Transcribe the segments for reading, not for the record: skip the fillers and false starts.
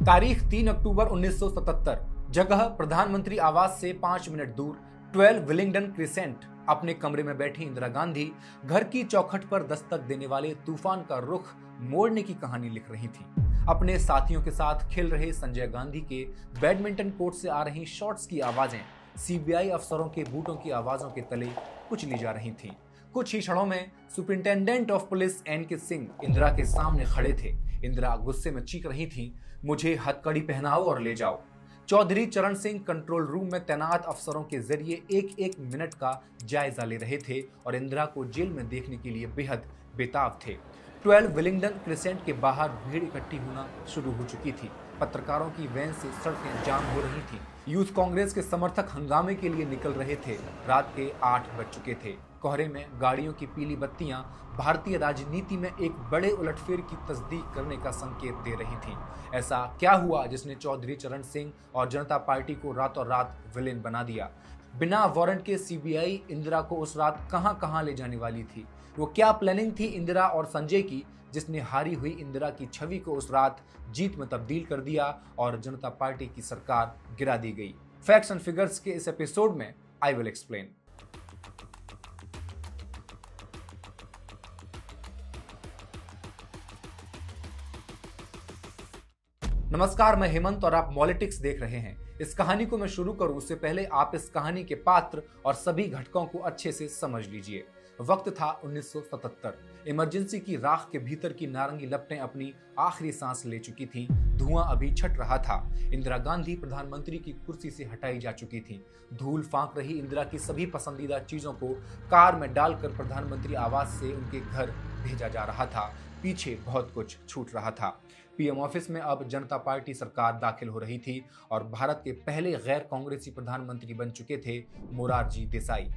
तारीख 3 अक्टूबर 1977। जगह प्रधानमंत्री आवास से 5 मिनट दूर 12 विलिंगडन क्रिसेंट। अपने कमरे में बैठी इंदिरा गांधी घर की चौखट पर दस्तक देने वाले तूफान का रुख मोड़ने की कहानी लिख रही थी। अपने साथियों के साथ खेल रहे संजय गांधी के बैडमिंटन कोर्ट से आ रही शॉट्स की आवाजें सीबीआई अफसरों के बूटों की आवाजों के तले कुचली जा रही थीं। कुछ ही क्षणों में superintendent of police NK. Singh Indira के सामने खड़े थे। इंदिरा गुस्से में चीख रही थी, मुझे हथकड़ी पहनाओ और ले जाओ। चौधरी चरण सिंह कंट्रोल रूम में तैनात अफसरों के जरिए एक एक मिनट का जायजा ले रहे थे और इंदिरा को जेल में देखने के लिए बेहद बेताब थे। 12 विलिंगडन क्रिसेंट के बाहर भीड़ इकट्ठी होना शुरू हो चुकी थी। पत्रकारों की वैन से सड़कें जाम हो रही थी। यूथ कांग्रेस के समर्थक हंगामे के लिए निकल रहे थे। रात के 8 बज चुके थे। कोहरे में गाड़ियों की पीली बत्तियां भारतीय राजनीति में एक बड़े उलटफेर की तस्दीक करने का संकेत दे रही थीं। ऐसा क्या हुआ जिसने चौधरी चरण सिंह और जनता पार्टी को रातों रात विलेन बना दिया? बिना वारंट के सीबीआई इंदिरा को उस रात कहां कहां ले जाने वाली थी? वो क्या प्लानिंग थी इंदिरा और संजय की जिसने हारी हुई इंदिरा की छवि को उस रात जीत में तब्दील कर दिया और जनता पार्टी की सरकार गिरा दी गई? फैक्ट्स एंड फिगर्स के इस एपिसोड में आई विल एक्सप्लेन। नमस्कार, मैं हेमंत और आप मॉलिटिक्स देख रहे हैं। इस कहानी को मैं शुरू करूं उससे पहले आप इस कहानी के पात्र और सभी घटकों को अच्छे से समझ लीजिए। वक्त था 1977। इमरजेंसी की राख के भीतर की नारंगी लपटें अपनी आखिरी सांस ले चुकी थीं। धुआं अभी छट रहा था। इंदिरा गांधी प्रधानमंत्री की कुर्सी से हटाई जा चुकी थीं। धूल फांक रही इंदिरा की सभी पसंदीदा चीजों को कार में डालकर प्रधानमंत्री आवास से उनके घर भेजा जा रहा था। पीछे बहुत कुछ छूट रहा था। पीएम ऑफिस में अब जनता पार्टी सरकार दाखिल हो रही थी और भारत के पहले गैर कांग्रेसी प्रधानमंत्री बन चुके थे मोरारजी देसाई।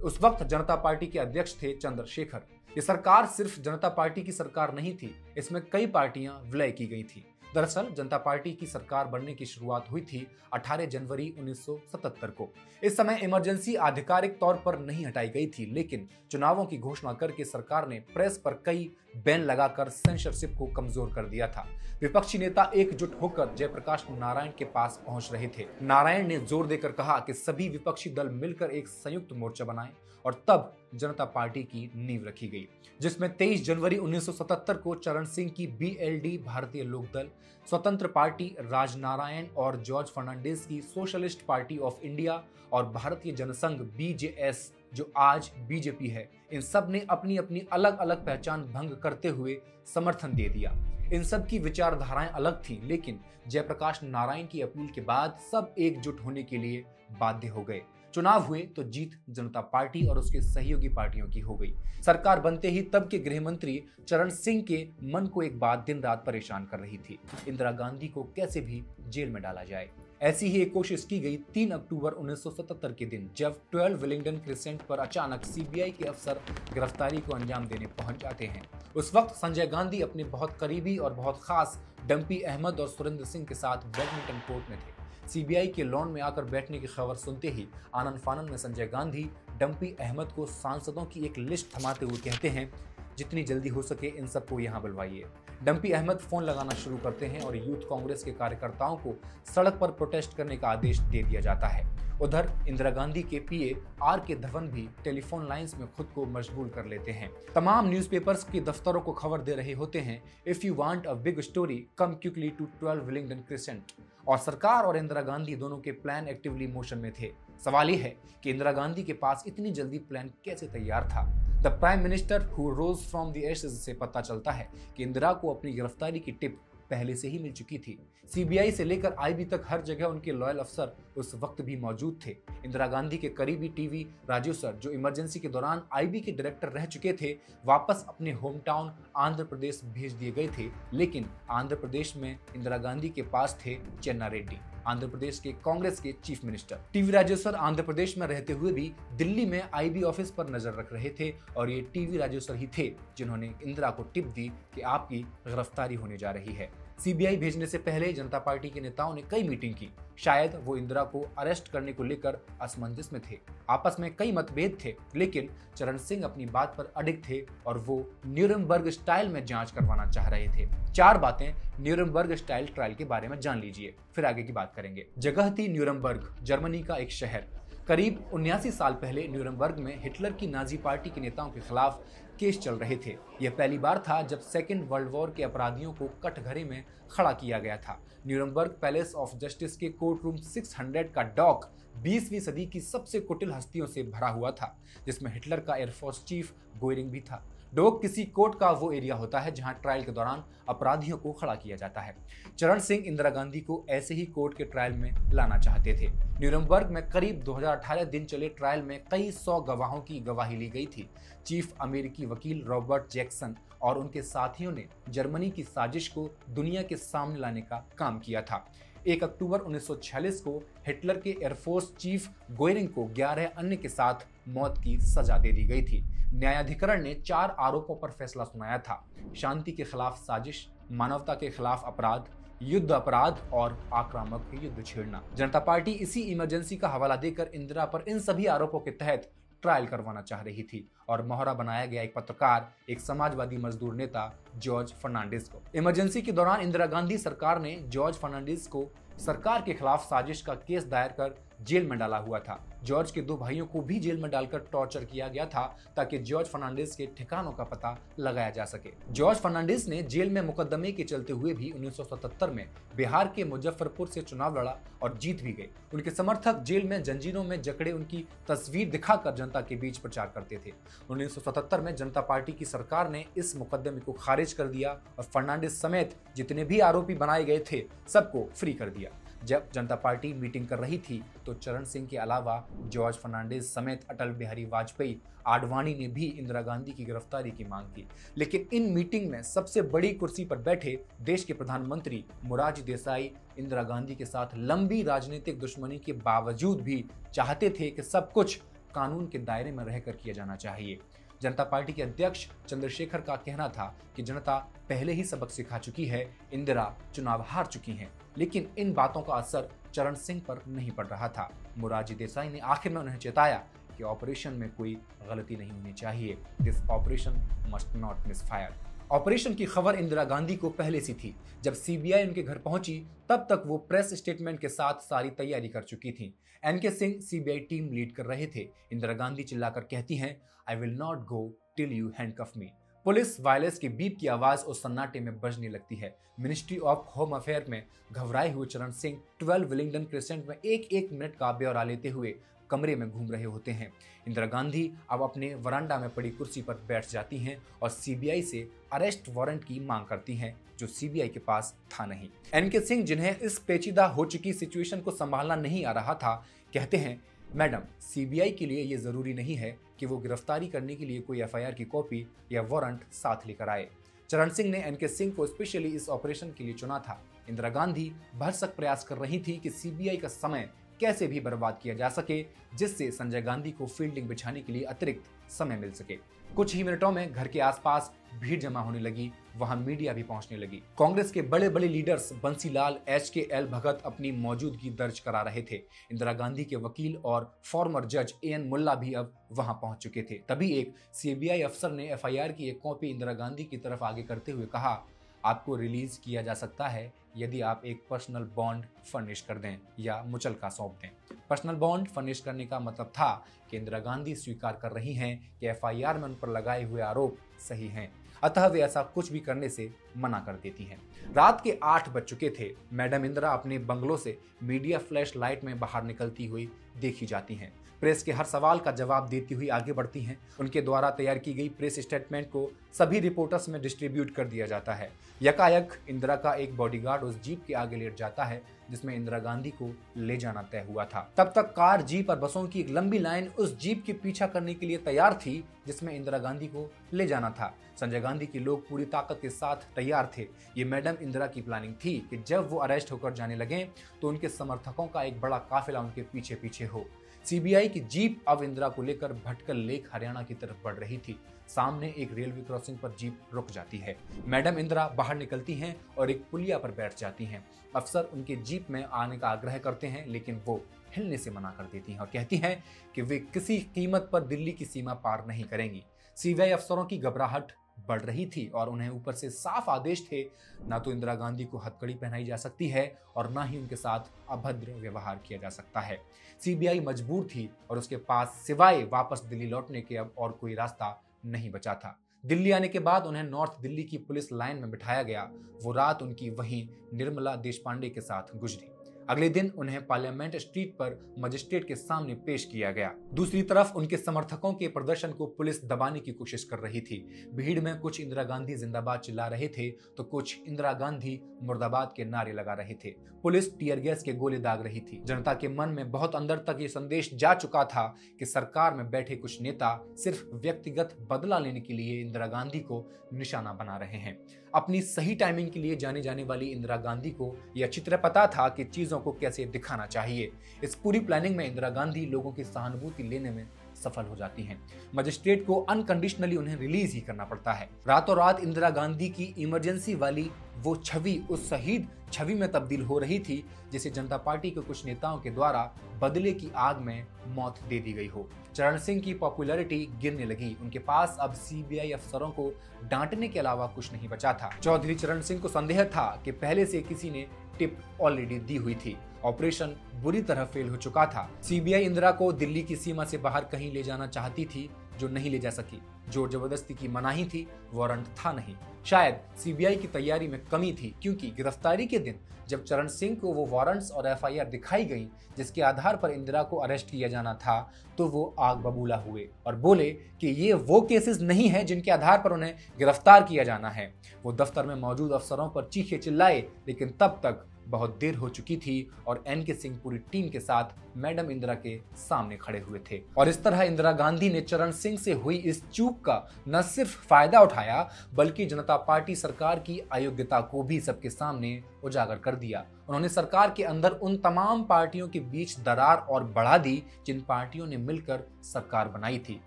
उस वक्त जनता पार्टी के अध्यक्ष थे चंद्रशेखर। ये सरकार सिर्फ जनता पार्टी की सरकार नहीं थी, इसमें कई पार्टियां विलय की गई थी। दरअसल जनता पार्टी की सरकार बनने की शुरुआत हुई थी 18 जनवरी 1977 को। इस समय इमरजेंसी आधिकारिक तौर पर नहीं हटाई गई थी, लेकिन चुनावों की घोषणा करके सरकार ने प्रेस पर कई बैन लगाकर सेंसरशिप को कमजोर कर दिया था। विपक्षी नेता एकजुट होकर जयप्रकाश नारायण के पास पहुंच रहे थे। नारायण ने जोर देकर कहा कि सभी विपक्षी दल मिलकर एक संयुक्त मोर्चा बनाएं और तब जनता पार्टी की नींव रखी गई, जिसमें 23 जनवरी 1977 को चरण सिंह की बीएलडी भारतीय लोकदल, स्वतंत्र पार्टी राजनारायण और जॉर्ज फर्नांडिस की सोशलिस्ट पार्टी ऑफ इंडिया और भारतीय जनसंघ बीजेएस जो आज बीजेपी है, इन सब ने अपनी अपनी अलग अलग पहचान भंग करते हुए समर्थन दे दिया। इन सब की विचारधाराएं अलग थीं, लेकिन जयप्रकाश नारायण की अपील के बाद सब एकजुट होने के लिए बाध्य हो गए। चुनाव हुए तो जीत जनता पार्टी और उसके सहयोगी पार्टियों की हो गई। सरकार बनते ही तब के गृह मंत्री चरण सिंह के मन को एक बात दिन रात परेशान कर रही थी, इंदिरा गांधी को कैसे भी जेल में डाला जाए। ऐसी ही एक कोशिश की गई 3 अक्टूबर 1977 के दिन, जब 12 विलिंगडन क्रिसेंट पर अचानक सीबीआई के अफसर गिरफ्तारी को अंजाम देने पहुंच जाते हैं। उस वक्त संजय गांधी अपने बहुत करीबी और बहुत खास डंपी अहमद और सुरेंद्र सिंह के साथ बैडमिंटन कोर्ट में थे। सीबीआई के लॉन में आकर बैठने की खबर सुनते ही आनंद फानन में संजय गांधी डंपी अहमद को सांसदों की एक लिस्ट थमाते हुए कहते हैं, जितनी जल्दी हो सके इन सबको यहाँ बुलवाइए। डंपी अहमद फोन लगाना शुरू करते हैं और यूथ कांग्रेस के कार्यकर्ताओं को सड़क पर प्रोटेस्ट करने का आदेश दे दिया जाता है। उधर इंदिरा गांधी के पीए आर.के. धवन भी टेलीफोन लाइंस में खुद को मशगूल कर लेते हैं। तमाम न्यूज़पेपर्स के दफ्तरों को खबर दे रहे होते हैं, if you want a big story come quickly to 12 Willingdon Crescent. और सरकार और इंदिरा गांधी दोनों के प्लान एक्टिवली मोशन में थे। सवाल यह है कि इंदिरा गांधी के पास इतनी जल्दी प्लान कैसे तैयार था? The prime minister who rose from the ashes से पता चलता है कि इंदिरा को अपनी गिरफ्तारी की टिप पहले से ही मिल चुकी थी। सीबीआई से लेकर आईबी तक हर जगह उनके लॉयल अफसर उस वक्त भी मौजूद थे। इंदिरा गांधी के करीबी टीवी राजू सर, जो इमरजेंसी के दौरान आईबी के डायरेक्टर रह चुके थे, वापस अपने होम टाउन आंध्र प्रदेश भेज दिए गए थे। लेकिन आंध्र प्रदेश में इंदिरा गांधी के पास थे चेन्ना रेड्डी, आंध्र प्रदेश के कांग्रेस के chief minister. TV Rajeshwar Andhra Pradesh में रहते हुए भी दिल्ली में आईबी ऑफिस पर नजर रख रहे थे और ये टीवी राजेश्वर ही थे जिन्होंने इंदिरा को टिप दी कि आपकी गिरफ्तारी होने जा रही है। सीबीआई भेजने से पहले जनता पार्टी के नेताओं ने कई मीटिंग की। शायद वो इंदिरा को अरेस्ट करने को लेकर असमंजस में थे। आपस में कई मतभेद थे, लेकिन चरण सिंह अपनी बात पर अडिग थे और वो न्यूरमबर्ग स्टाइल में जांच करवाना चाह रहे थे। 4 बातें न्यूरमबर्ग स्टाइल ट्रायल के बारे में जान लीजिए, फिर आगे की बात करेंगे। जगह थी न्यूरमबर्ग, जर्मनी का एक शहर। करीब 79 साल पहले न्यूरमबर्ग में हिटलर की नाजी पार्टी के नेताओं के खिलाफ केस चल रहे थे। यह पहली बार था जब सेकेंड वर्ल्ड वॉर के अपराधियों को कटघरे में खड़ा किया गया था। न्यूरमबर्ग पैलेस ऑफ जस्टिस के कोर्ट रूम 600 का डॉक 20वीं सदी की सबसे कुटिल हस्तियों से भरा हुआ था, जिसमें हिटलर का एयरफोर्स चीफ गोयरिंग भी था। डॉक किसी कोर्ट का वो एरिया होता है जहां ट्रायल के दौरान अपराधियों को खड़ा किया जाता है। चरण सिंह इंदिरा गांधी को ऐसे ही कोर्ट के ट्रायल में लाना चाहते थे। न्यूरमबर्ग में करीब 2018 दिन चले ट्रायल में कई 100 गवाहों की गवाही ली गई थी। चीफ अमेरिकी वकील रॉबर्ट जैक्सन और उनके साथियों ने जर्मनी की साजिश को दुनिया के सामने लाने का काम किया था। 1 अक्टूबर 1946 को हिटलर के एयरफोर्स चीफ गोयरिंग को 11 अन्य के साथ मौत की सजा दे दी गई थी। न्यायाधिकरण ने 4 आरोपों पर फैसला सुनाया था: शांति के खिलाफ साजिश, मानवता के खिलाफ अपराध, युद्ध अपराध और आक्रामक युद्ध छेड़ना। जनता पार्टी इसी इमरजेंसी का हवाला देकर इंदिरा पर इन सभी आरोपों के तहत ट्रायल करवाना चाह रही थी और मोहरा बनाया गया एक पत्रकार, एक समाजवादी मजदूर नेता जॉर्ज फर्नांडिस को। इमरजेंसी के दौरान इंदिरा गांधी सरकार ने जॉर्ज फर्नांडिस को सरकार के खिलाफ साजिश का केस दायर कर जेल में डाला हुआ था। जॉर्ज के 2 भाइयों को भी जेल में डालकर टॉर्चर किया गया था ताकि जॉर्ज फर्नांडिस के ठिकानों का पता लगाया जा सके। जॉर्ज फर्नांडिस ने जेल में मुकदमे के चलते हुए भी 1977 में बिहार के मुजफ्फरपुर से चुनाव लड़ा और जीत भी गए। उनके समर्थक जेल में जंजीरों में जकड़े उनकी तस्वीर दिखाकर जनता के बीच प्रचार करते थे। 1977 में जनता पार्टी की सरकार ने इस मुकदमे को खारिज कर दिया और फर्नांडिस समेत जितने भी आरोपी बनाए गए थे सबको फ्री कर दिया। जब जनता पार्टी मीटिंग कर रही थी तो चरण सिंह के अलावा जॉर्ज फर्नांडिस समेत अटल बिहारी वाजपेयी, आडवाणी ने भी इंदिरा गांधी की गिरफ्तारी की मांग की। लेकिन इन मीटिंग में सबसे बड़ी कुर्सी पर बैठे देश के प्रधानमंत्री मोरारजी देसाई इंदिरा गांधी के साथ लंबी राजनीतिक दुश्मनी के बावजूद भी चाहते थे कि सब कुछ कानून के दायरे में रहकर किया जाना चाहिए। जनता पार्टी के अध्यक्ष चंद्रशेखर का कहना था कि जनता पहले ही सबक सिखा चुकी है, इंदिरा चुनाव हार चुकी हैं। लेकिन इन बातों का असर चरण सिंह पर नहीं पड़ रहा था। मोरारजी देसाई ने आखिर में उन्हें चेताया कि ऑपरेशन में कोई गलती नहीं होनी चाहिए। This operation must not misfire. Operation की खबर इंदिरा गांधी को पहले से थी। जब सीबीआई उनके घर पहुंची तब तक वो प्रेस स्टेटमेंट के साथ सारी तैयारी कर चुकी थी। NK Singh CBI team lead कर रहे थे। इंदिरा गांधी चिल्लाकर कहती हैं, I will not go till you handcuff me. Police wireless के बीप की आवाज उस सन्नाटे में बजने लगती है। मिनिस्ट्री ऑफ होम अफेयर में घबराए हुए चरण सिंह 12 विलिंगडन क्रिसेंट में एक मिनट का ब्यौरा लेते हुए कमरे में घूम रहे होते हैं। इंदिरा गांधी अब अपने वरांडा में पड़ी कुर्सी पर बैठ जाती हैं और सीबीआई से अरेस्ट वारंट की मांग करती हैं, जो सीबीआई के पास था नहीं। एनके सिंह, जिन्हें इस पेचीदा हो चुकी सिचुएशन को संभालना नहीं आ रहा था, कहते हैं, मैडम, सीबीआई के लिए ये जरूरी नहीं है कि वो गिरफ्तारी करने के लिए कोई एफआईआर की कॉपी या वारंट साथ लेकर आए। चरण सिंह ने एनके सिंह को स्पेशली इस ऑपरेशन के लिए चुना था। इंदिरा गांधी भरसक प्रयास कर रही थी कि सीबीआई का समय कैसे भी बर्बाद किया जा सके, जिससे संजय गांधी को फील्डिंग बिछाने के लिए अतिरिक्त समय मिल सके। कुछ ही मिनटों में घर के आसपास भीड़ जमा होने लगी, वहां मीडिया भी पहुंचने लगी। कांग्रेस के बड़े बड़े लीडर्स बंसीलाल, HKL भगत अपनी मौजूदगी दर्ज करा रहे थे। इंदिरा गांधी के वकील और फॉर्मर जज AN मुल्ला भी अब वहां पहुंच चुके थे। तभी एक सीबीआई अफसर ने एफआईआर की एक कॉपी इंदिरा गांधी की तरफ आगे करते हुए कहा, आपको रिलीज किया जा सकता है यदि आप एक पर्सनल बॉन्ड फर्निश कर दें या मुचलका सौंप दें। पर्सनल बॉन्ड फर्निश करने का मतलब था कि इंदिरा गांधी स्वीकार कर रही हैं कि एफआईआर में उन पर लगाए हुए आरोप सही हैं, अतः वे ऐसा कुछ भी करने से मना कर देती हैं। रात के 8 बज चुके थे। मैडम इंदिरा अपने बंगलों से मीडिया फ्लैश लाइट में बाहर निकलती हुई देखी जाती हैं। प्रेस के हर सवाल का जवाब देती हुई आगे बढ़ती हैं। उनके द्वारा तैयार की गई प्रेस स्टेटमेंट को सभी रिपोर्टर्स में डिस्ट्रीब्यूट कर दिया जाता है। यकायक इंदिरा का एक बॉडीगार्ड उस जीप के आगे लेट जाता है जिसमें इंदिरा गांधी को ले जाना तय हुआ था। तब तक कार, जीप और बसों की एक लंबी लाइन उस जीप के पीछा करने के लिए तैयार थी जिसमें इंदिरा गांधी को ले जाना था। संजय गांधी के लोग पूरी ताकत के साथ तैयार थे। ये मैडम इंदिरा की प्लानिंग थी कि जब वो अरेस्ट होकर जाने लगे तो उनके समर्थकों का एक बड़ा काफिला उनके पीछे पीछे हो। सीबीआई की जीप अब इंदिरा को लेकर भटकल लेक हरियाणा की तरफ बढ़ रही थी। सामने एक रेलवे क्रॉसिंग पर जीप रुक जाती है। मैडम इंदिरा बाहर निकलती हैं और एक पुलिया पर बैठ जाती हैं। अफसर उनके जीप में आने का आग्रह करते हैं, लेकिन वो हिलने से मना कर देती हैं और कहती हैं कि वे किसी कीमत पर दिल्ली की सीमा पार नहीं करेंगी। सीबीआई अफसरों की घबराहट बढ़ रही थी और उन्हें ऊपर से साफ आदेश थे, ना तो इंदिरा गांधी को हथकड़ी पहनाई जा सकती है और ना ही उनके साथ अभद्र व्यवहार किया जा सकता है। सीबीआई मजबूर थी और उसके पास सिवाय वापस दिल्ली लौटने के अब और कोई रास्ता नहीं बचा था। दिल्ली आने के बाद उन्हें नॉर्थ दिल्ली की पुलिस लाइन में बिठाया गया। वो रात उनकी वहीं निर्मला देशपांडे के साथ गुजरी। अगले दिन उन्हें पार्लियामेंट स्ट्रीट पर मजिस्ट्रेट के सामने पेश किया गया। दूसरी तरफ उनके समर्थकों के प्रदर्शन को पुलिस दबाने की कोशिश कर रही थी। भीड़ में कुछ इंदिरा गांधी जिंदाबाद चिल्ला रहे थे तो कुछ इंदिरा गांधी मुर्दाबाद के नारे लगा रहे थे। पुलिस टीयर गैस के गोले दाग रही थी। जनता के मन में बहुत अंदर तक ये संदेश जा चुका था कि सरकार में बैठे कुछ नेता सिर्फ व्यक्तिगत बदला लेने के लिए इंदिरा गांधी को निशाना बना रहे हैं। अपनी सही टाइमिंग के लिए जाने जाने वाली इंदिरा गांधी को यह अच्छी तरह पता था कि चीजों को कैसे दिखाना चाहिए। इस पूरी प्लानिंग में इंदिरा गांधी लोगों की सहानुभूति लेने में सफल हो जाती हैं। मजिस्ट्रेट को अनकंडीशनली उन्हें रिलीज ही करना पड़ता है। रातों रात इंदिरा गांधी की इमरजेंसी वाली वो छवि उस शहीद छवि में तब्दील हो रही थी जिसे जनता पार्टी के कुछ नेताओं के द्वारा बदले की आग में मौत दे दी गई हो। चरण सिंह की पॉपुलैरिटी गिरने लगी। उनके पास अब सीबीआई अफसरों को डांटने के अलावा कुछ नहीं बचा था। चौधरी चरण सिंह को संदेह था कि पहले से किसी ने टिप ऑलरेडी दी हुई थी। ऑपरेशन बुरी तरह फेल हो चुका था। सीबीआई इंदिरा को दिल्ली की सीमा से बाहर कहीं ले जाना चाहती थी जो नहीं ले जा सकी। जोर जबरदस्ती की मनाही थी, वारंट था नहीं। शायद सीबीआई की तैयारी में कमी थी, क्योंकि गिरफ्तारी के दिन जब चरण सिंह को वो वारंट्स और एफआईआर दिखाई गई जिसके आधार पर इंदिरा को अरेस्ट किया जाना था, तो वो आग बबूला हुए और बोले कि ये वो केसेस नहीं है जिनके आधार पर उन्हें गिरफ्तार किया जाना है। वो दफ्तर में मौजूद अफसरों पर चीखे चिल्लाए, लेकिन तब तक बहुत देर हो चुकी थी और एनके सिंह पूरी टीम के साथ मैडम इंदिरा के सामने खड़े हुए थे। और इस तरह इंदिरा गांधी ने चरण सिंह से हुई इस चूक का न सिर्फ फायदा उठाया, बल्कि जनता पार्टी सरकार की अयोग्यता को भी सबके सामने उजागर कर दिया। उन्होंने सरकार के अंदर उन तमाम पार्टियों के बीच दरार और बढ़ा दी जिन पार्टियों ने मिलकर सरकार बनाई थी।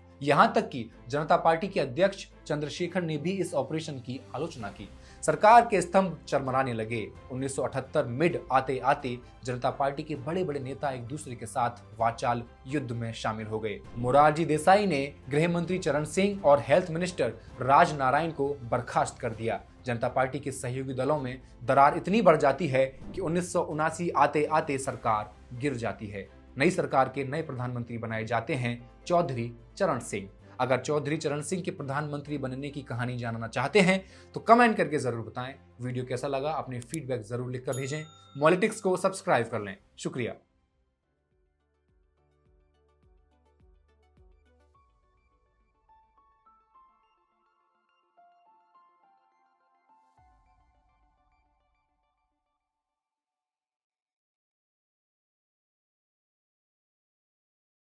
यहां तक कि जनता पार्टी के अध्यक्ष चंद्रशेखर ने भी इस ऑपरेशन की आलोचना की। सरकार के स्तंभ चरमराने लगे। 1978 मिड आते आते जनता पार्टी के बड़े बड़े नेता एक दूसरे के साथ वाचाल युद्ध में शामिल हो गए। मोरारजी देसाई ने गृह मंत्री चरण सिंह और हेल्थ मिनिस्टर राज नारायण को बर्खास्त कर दिया। जनता पार्टी के सहयोगी दलों में दरार इतनी बढ़ जाती है कि 1979 आते आते सरकार गिर जाती है। नई सरकार के नए प्रधानमंत्री बनाए जाते हैं चौधरी चरण सिंह। अगर चौधरी चरण सिंह के प्रधानमंत्री बनने की कहानी जानना चाहते हैं तो कमेंट करके जरूर बताएं। वीडियो कैसा लगा अपने फीडबैक जरूर लिखकर भेजें। पॉलिटिक्स को सब्सक्राइब कर लें। शुक्रिया।